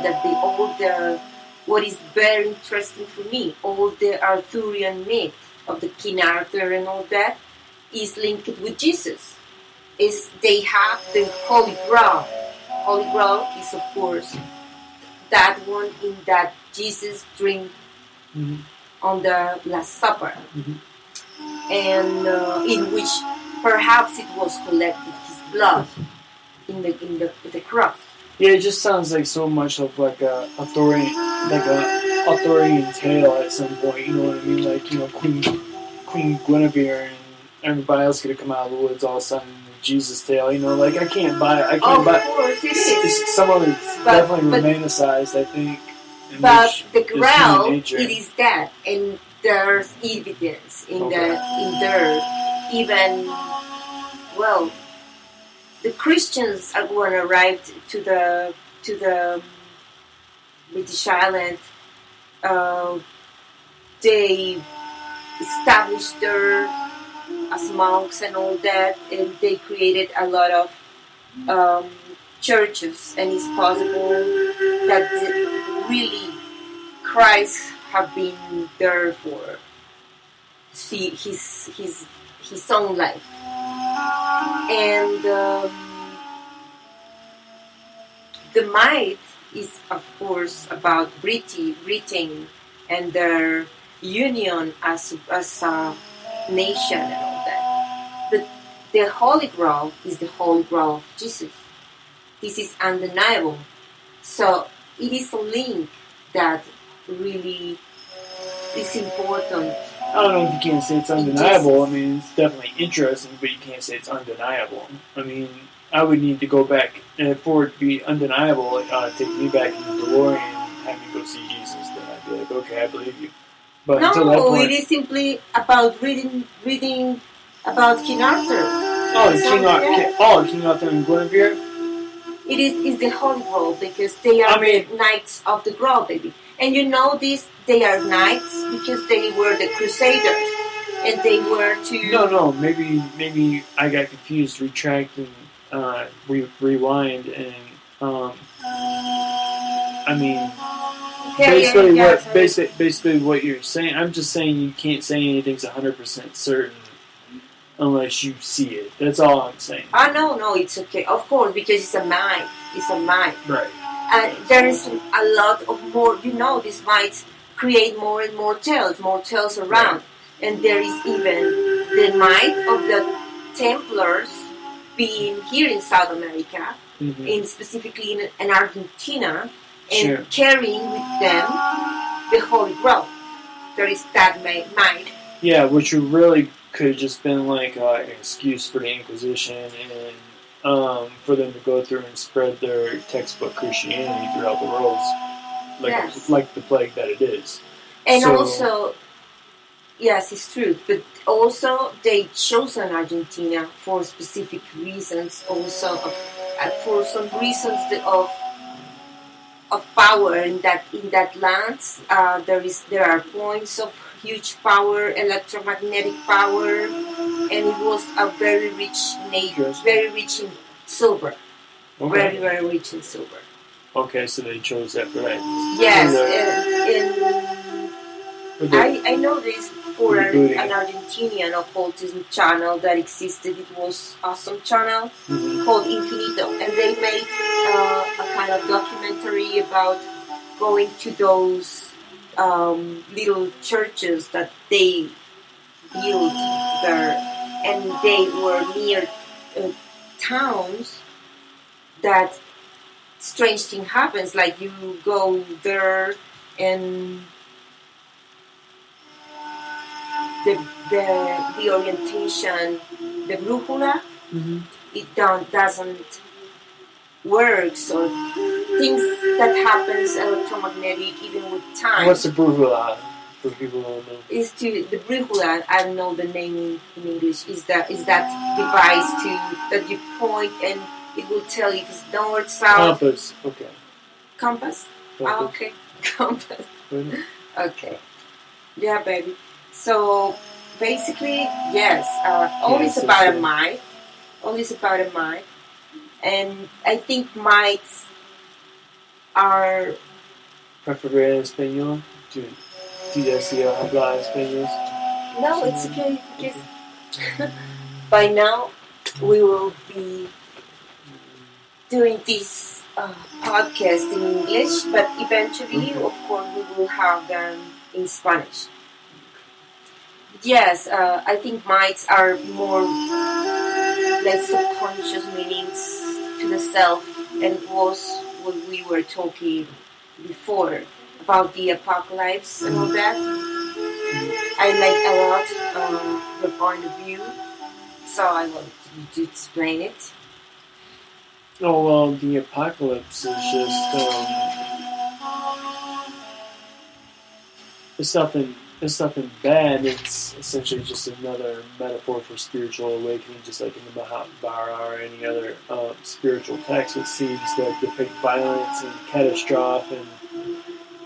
that what is very interesting for me, all the Arthurian myth of the King Arthur and all that is linked with Jesus. They have the Holy Grail. Holy Grail is, of course, that one in that Jesus drink on the Last Supper, and in which perhaps it was collected his blood in the cross. Yeah, it just sounds like so much of like a Arthurian tale at some point. You know what I mean? Like, you know, Queen Guinevere and everybody else could have come out of the woods all of a sudden. Jesus tale, you know, like I can't buy. Of course, it is. Some of it's definitely romanticized, I think. But the Grail, it is that, and there's evidence in there. Even, well, the Christians when arrived to the British island, they established there as monks and all that, and they created a lot of churches, and it's possible that really Christ have been there for his own life. And the myth is, of course, about Britain and their union as a nation and all that. But the Holy Grail is the Holy Grail of Jesus. This is undeniable. So it is a link that really is important. I don't know if you can't say it's undeniable. I mean, it's definitely interesting, but you can't say it's undeniable. I mean, I would need to go back, and for it to be undeniable, take me back in the DeLorean and have me go see Jesus, then I'd be like, okay, I believe you. But until that point, it is simply about reading about King Arthur. King Arthur and Guinevere? It is the Holy Grail, because they are the Knights of the Grail, baby. And you know this, they are knights because they were the Crusaders, and they were to... No, maybe I got confused, retract and rewind, and I mean... Basically what you're saying, I'm just saying you can't say anything's 100% certain unless you see it. That's all I'm saying. No, it's okay. Of course, because it's a myth. It's a myth. Right. And there is a lot of more, these myths create more and more tales around. Right. And there is even the myth of the Templars being here in South America, and specifically in Argentina, and carrying with them the Holy Grail. There is that myth. Yeah, which really could have just been like an excuse for the Inquisition and for them to go through and spread their textbook Christianity throughout the world, like the plague that it is. And also, yes, it's true, but also they chosen Argentina for specific reasons. Also, for some reasons of power in that lands, there are points of huge power, electromagnetic power, and it was a very rich nation, very rich in silver, very, very rich in silver. Okay, so they chose that for that. Yes, and I know this for an Argentinian occultism channel that existed. It was awesome channel called Infinito, and they made a kind of documentary about going to those little churches that they built there, and they were near towns that strange thing happens, like you go there and the orientation, the brújula, it doesn't work, so things that happens electromagnetic even with time. What's the brújula? For people who don't know. The brújula, I don't know the name in English, is that device that you point and it will tell you if it's north, south. Compass, okay. Compass? Ah, okay. Compass. Okay. Yeah, baby. So, basically, yes, always about a myth. Always about a myth. And I think myths are... Preferiré el español. ¿Tú deseas hablar español? No, it's okay. Because by now we will be doing this podcast in English, but eventually, of course, we will have them in Spanish. Yes, I think mites are more like subconscious meanings to the self, and it was what we were talking before about the apocalypse and all that. I like a lot your point of view, so I want you to explain it. Oh, well, the apocalypse is just, it's nothing bad. It's essentially just another metaphor for spiritual awakening, just like in the Mahabharata or any other spiritual text with scenes that depict violence and catastrophe. And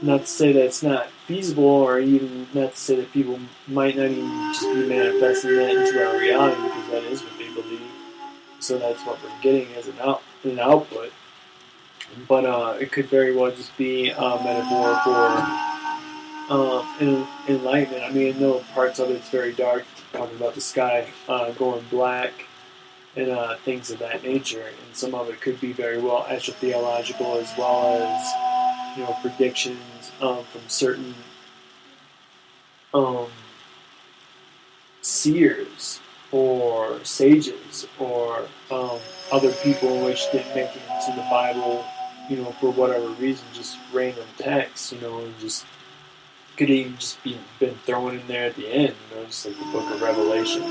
not to say that it's not feasible, or even not to say that people might not even just be manifesting that into our reality, because that is what they believe. So that's what we're getting as an output. But it could very well just be a metaphor for enlightenment. I mean, I know parts of it's very dark, talking about the sky going black and things of that nature, and some of it could be very well astrotheological, as well as predictions from certain seers or sages or other people in which didn't make it into the Bible, for whatever reason, just random texts, and just could even just been thrown in there at the end, just like the Book of Revelation.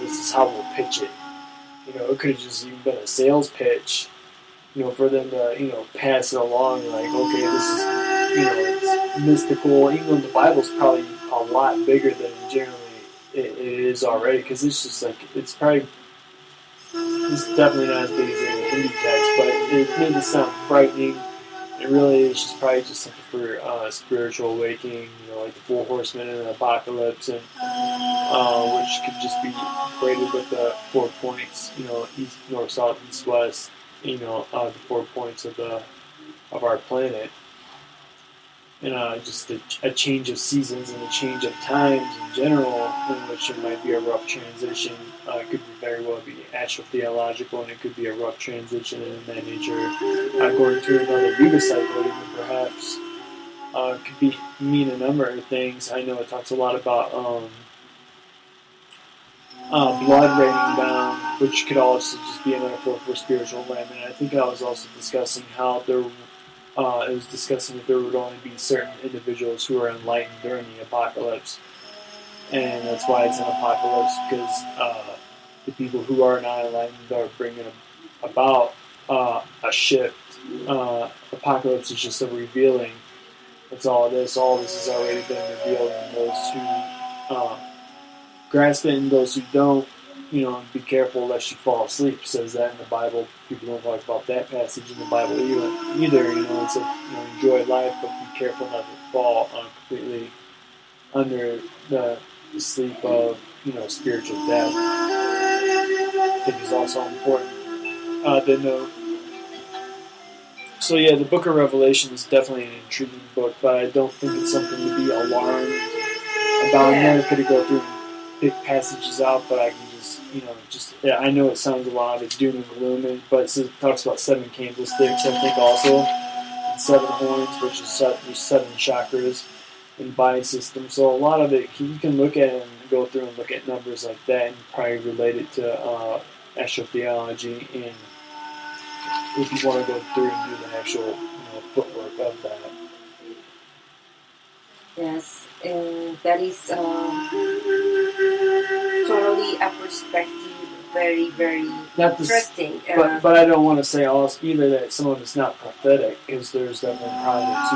This is how we'll pitch it. It could have just even been a sales pitch, for them to, pass it along, like, okay, this is, it's mystical, even though the Bible's probably a lot bigger than generally it is already, because it's just like, it's definitely not as big as any Hindu text, but it made it sound frightening. It really is just probably just something for spiritual awakening, like the 4 horsemen and the apocalypse, and which could just be equated with the 4 points, east, north, south, east, west, the 4 points of our planet, and just a change of seasons and a change of times in general, in which it might be a rough transition. It could very well be astrotheological, and it could be a rough transition in that nature, going through another Yuga cycle, even perhaps. It could mean a number of things. I know it talks a lot about blood raining down, which could also just be a metaphor for spiritual enlightenment. I think I was also discussing how it was discussing that there would only be certain individuals who are enlightened during the apocalypse, and that's why it's an apocalypse, because the people who are not enlightened are bringing about a shift. Apocalypse is just a revealing. That's all it is. All this has already been revealed, and those who grasp it and those who don't, be careful lest you fall asleep. It says that in the Bible. People don't talk about that passage in the Bible either. It's like, enjoy life, but be careful not to fall completely under the sleep of, spiritual death. I think is also important to note. So yeah, the Book of Revelation is definitely an intriguing book, but I don't think it's something to be alarmed about. I'm never going to go through and pick passages out, but I can just, I know it sounds a lot of doom and gloom, but it talks about 7 candlesticks, I think, also, and 7 horns, which is there's 7 chakras in body system. So a lot of it, you can look at it and go through and look at numbers like that and probably relate it to astrotheology, and if you want to go through and do the actual footwork of that. Yes, that is totally a perspective, very, very interesting. But I don't want to say either that some of it's not prophetic, because there's definitely prophets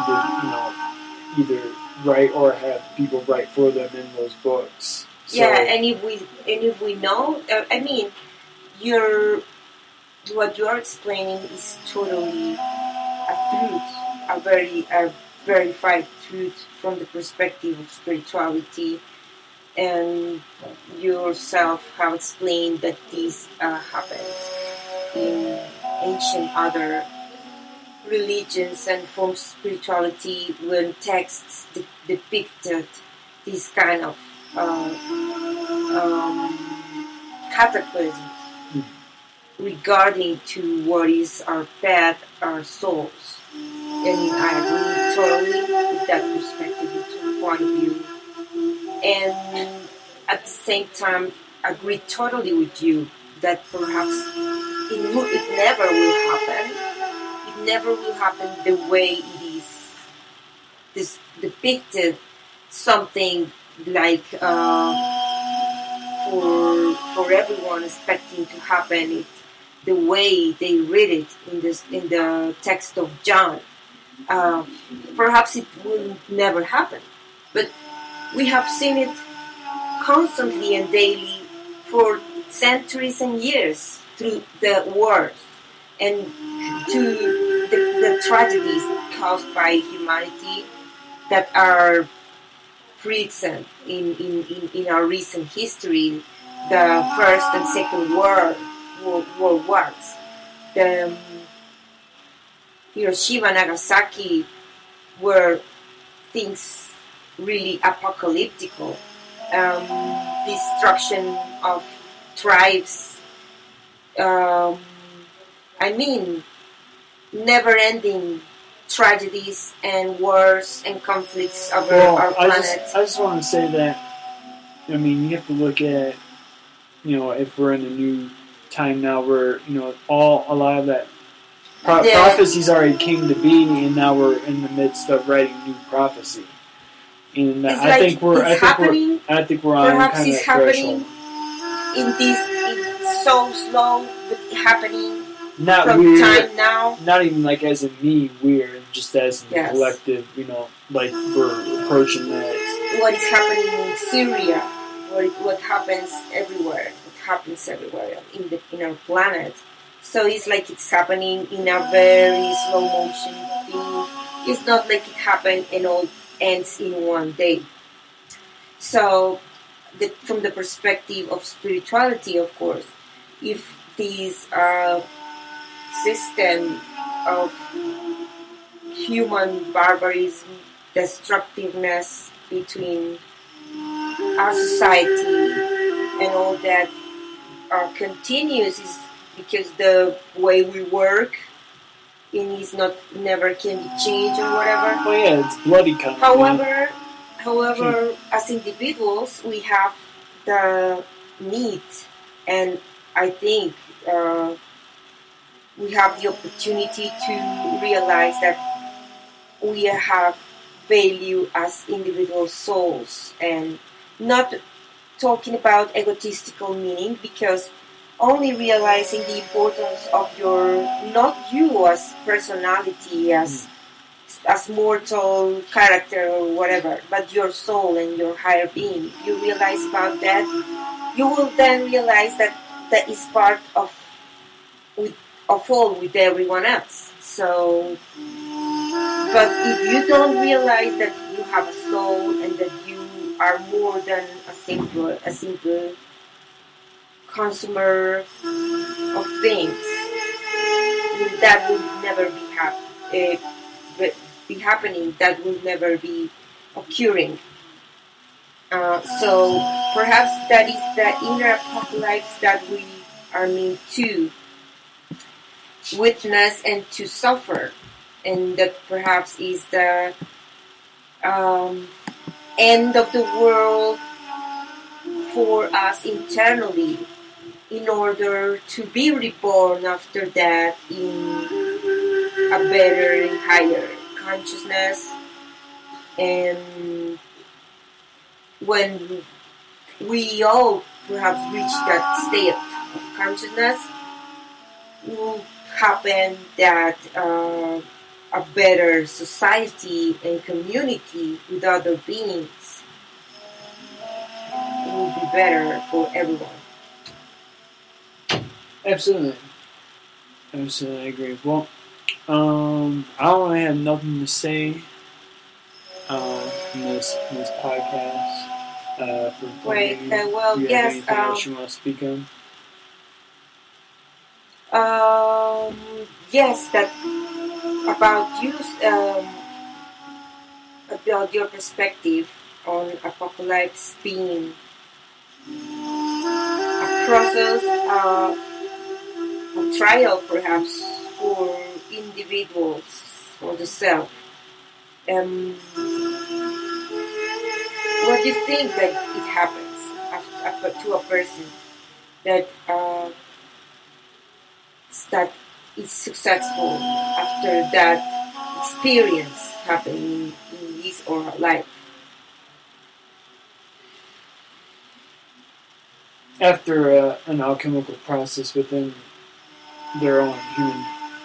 who did, either write or have people write for them in those books. So, yeah, and if we know, I mean, what you are explaining is totally a truth, a verified truth from the perspective of spirituality, and yourself have explained that this happened in ancient other religions and forms of spirituality when texts depicted this kind of cataclysms regarding to what is our path, our souls. And I agree totally with that perspective, point of view. And at the same time, agree totally with you that perhaps it never will happen. It never will happen the way it is this depicted, something like for everyone expecting to happen. It the way they read it in the text of John. Perhaps it will never happen, but we have seen it constantly and daily for centuries and years through the wars and to the tragedies caused by humanity that are present in our recent history, the First and Second World Wars, the Hiroshima, Nagasaki, were things really apocalyptical. Destruction of tribes. Never-ending tragedies and wars and conflicts over our planet. I just want to say that, you have to look at, if we're in a new time now where, a lot of that prophecies already came to be, and now we're in the midst of writing new prophecy. And I think we're on kind of that threshold. It's so slow, but happening not from weird, time now. Not even like as in me weird, just as in the collective, like we're approaching that. What is happening in Syria, what happens everywhere. It happens everywhere in our planet. So it's like it's happening in a very slow motion thing. It's not like it happened and all ends in one day. So, from the perspective of spirituality, of course, if this system of human barbarism, destructiveness between our society and all that continues, is because the way we work is never can be changed or whatever. Oh yeah, it's bloody kind of. However, as individuals, we have the need, and I think we have the opportunity to realize that we have value as individual souls, and not talking about egotistical meaning, because only realizing the importance of not you as personality, as mortal character or whatever, but your soul and your higher being. If you realize about that, you will then realize that is part of all with everyone else. So, but if you don't realize that you have a soul and that you are more than a simple consumer of things, that will never be happening. That will never be occurring. So perhaps that is the inner apocalypse that we are meant to witness and to suffer, and that perhaps is the end of the world for us internally, in order to be reborn after that in a better and higher consciousness. And when we all perhaps reach that state of consciousness, will happen that a better society and community with other beings will be better for everyone. Absolutely, I agree. Well, I don't really have nothing to say in this podcast. Wait, do you have anything else you want to speak on? Yes, that about you, about your perspective on apocalypse being a process, a trial perhaps for individuals, for the self. What do you think that it happens to a person that that is successful after that experience happening in his or her life? After an alchemical process within their own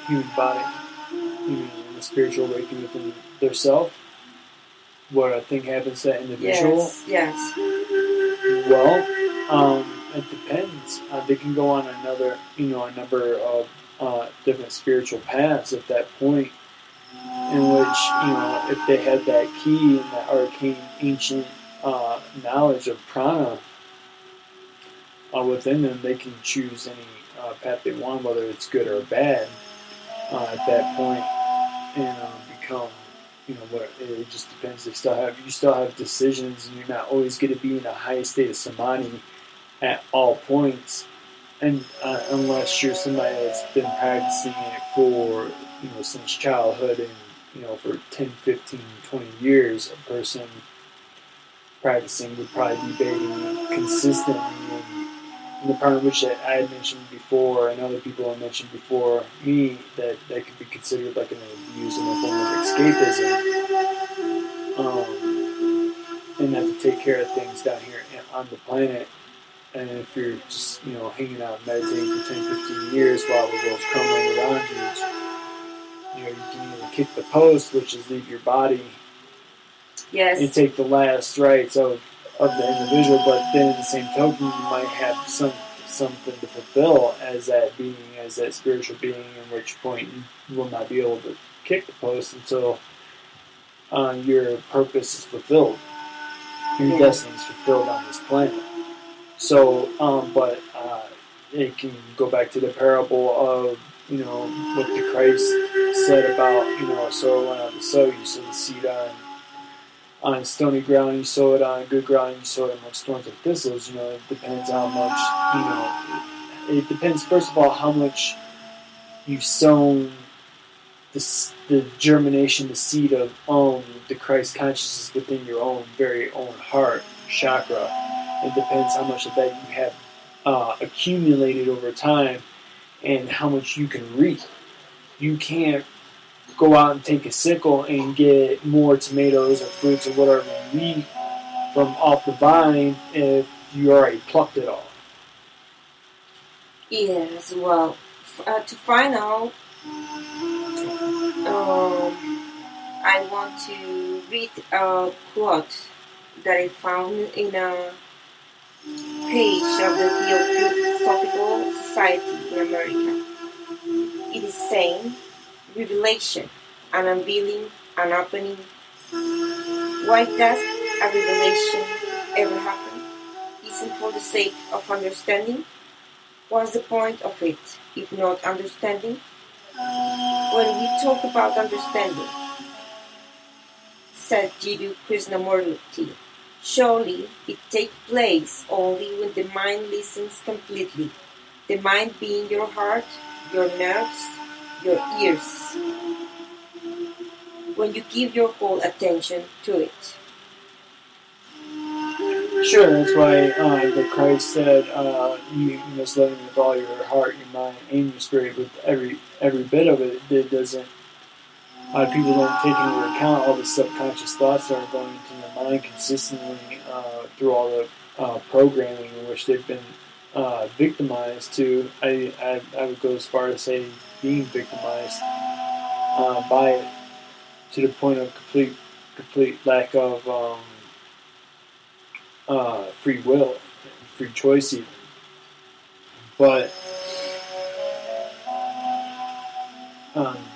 human body, a spiritual awakening within their self, what I think happens to that individual. Yes. Well, it depends. They can go on a number of different spiritual paths at that point, in which if they had that key and that arcane ancient knowledge of prana within them, they can choose any path they want, whether it's good or bad, at that point, and become. What it just depends. You still have decisions, and you're not always going to be in a high state of samadhi at all points, and unless you're somebody that's been practicing it for since childhood, and for 10, 15, 20 years, a person practicing would probably be bathing consistently in the part of which I had mentioned before, and other people have mentioned before me, that could be considered like an abuse and a form of escapism, and have to take care of things down here on the planet. And if you're just hanging out and meditating for 10, 15 years while the world's crumbling around you, you can either kick the post, which is leave your body, yes, and take the last rites of the individual, but then in the same token, you might have something to fulfill as that being, as that spiritual being, in which point you will not be able to kick the post until your purpose is fulfilled, your destiny is fulfilled on this planet. So, but it can go back to the parable of what the Christ said about a sower went out to sow. You sow the seed on stony ground, you sow it on good ground, you sow it amongst thorns and thistles. It depends how much, it depends, first of all, how much you've sown the germination, the seed of the Christ consciousness within your own very own heart, chakra. It depends how much of that you have accumulated over time and how much you can reap. You can't go out and take a sickle and get more tomatoes or fruits or whatever you need from off the vine if you already plucked it all. Yes, well, to find out, I want to read a quote that I found in a page of the Theosophical Society in America. It is saying, revelation, an unveiling, an opening. Why does a revelation ever happen? Isn't for the sake of understanding? What's the point of it, if not understanding? When we talk about understanding, said Jiddu Krishnamurti, surely it takes place only when the mind listens completely. The mind being your heart, your nerves, your ears. When you give your whole attention to it. Sure, that's why the Christ said you must love him with all your heart, your mind, and your spirit, with every bit of it. It doesn't. People don't take into account all the subconscious thoughts that are going into their mind consistently through all the programming in which they've been victimized to. I would go as far as say being victimized by it to the point of complete lack of free will, free choice even. But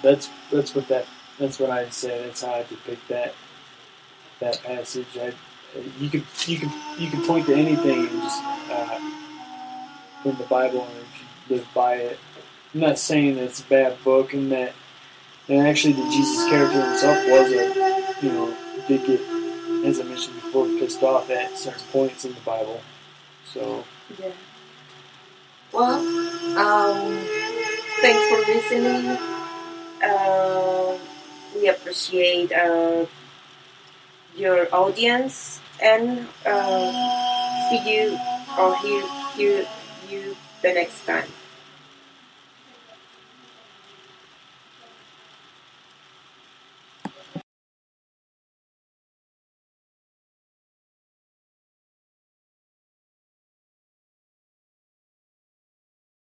that's what I'd say. That's how I depict that passage. You could point to anything and just from the Bible, and if you live by it. I'm not saying that it's a bad book and that And actually, the Jesus character himself was did get, as I mentioned before, pissed off at certain points in the Bible. So. Yeah. Well, thanks for listening. We appreciate your audience and see you or hear you the next time.